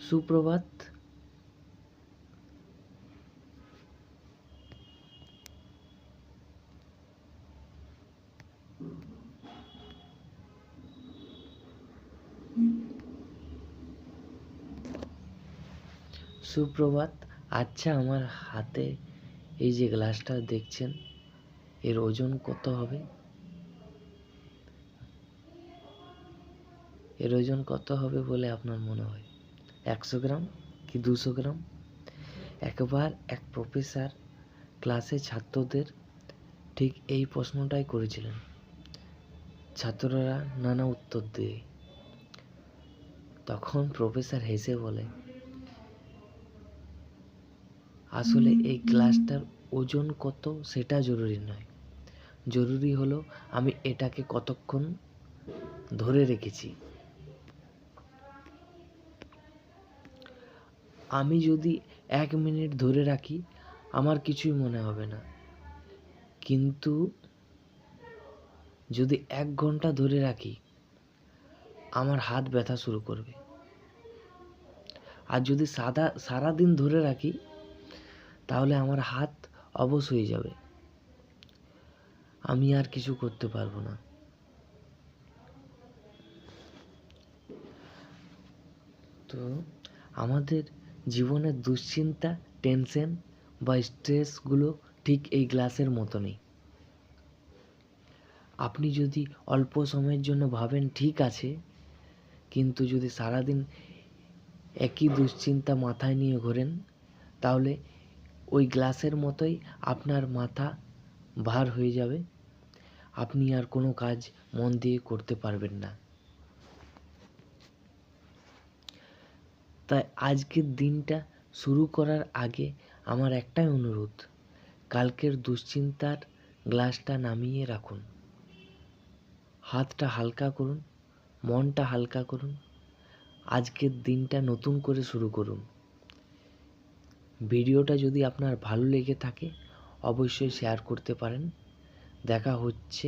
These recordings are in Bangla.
সুপ্রভাত। সুপ্রভাত। আচ্ছা, আমার হাতে এই যে গ্লাসটা দেখছেন, এর ওজন কত হবে? এর ওজন কত হবে বলে আপনার মনে হয়? 100 গ্রাম কি 200 গ্রাম? একবার এক প্রফেসর ক্লাসে ছাত্রদের ঠিক এই প্রশ্নটাই করেছিলেন। ছাত্ররা নানা উত্তর দেয়। তখন প্রফেসর হেসে বলে, আসলে এই গ্লাসটার ওজন কত সেটা জরুরি নয়, জরুরি হলো আমি এটাকে কতক্ষণ ধরে রেখেছি। আমি যদি 1 মিনিট ধরে রাখি আমার কিছুই মনে হবে না, কিন্তু যদি 1 ঘন্টা ধরে রাখি আমার হাত ব্যথা শুরু করবে। আর যদি সারাদিন ধরে রাখি তাহলে আমার হাত অবশ হয়ে যাবে, আমি আর কিছু করতে পারবো না। তো আমাদের জীবনের দুশ্চিন্তা, টেনশন বা স্ট্রেসগুলো ঠিক এই গ্লাসের মতনই। আপনি যদি অল্প সময়ের জন্য ভাবেন ঠিক আছে, কিন্তু যদি সারাদিন একই দুশ্চিন্তা মাথায় নিয়ে ঘোরেন তাহলে ওই গ্লাসের মতোই আপনার মাথা ভার হয়ে যাবে, আপনি আর কোনো কাজ মন দিয়ে করতে পারবেন না। তাই আজকের দিনটা শুরু করার আগে আমার একটাই অনুরোধ, কালকের দুশ্চিন্তার গ্লাসটা নামিয়ে রাখুন, হাতটা হালকা করুন, মনটা হালকা করুন, আজকের দিনটা নতুন করে শুরু করুন। ভিডিওটা যদি আপনার ভালো লেগে থাকে অবশ্যই শেয়ার করতে পারেন। দেখা হচ্ছে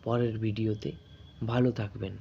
পরের ভিডিওতে। ভালো থাকবেন।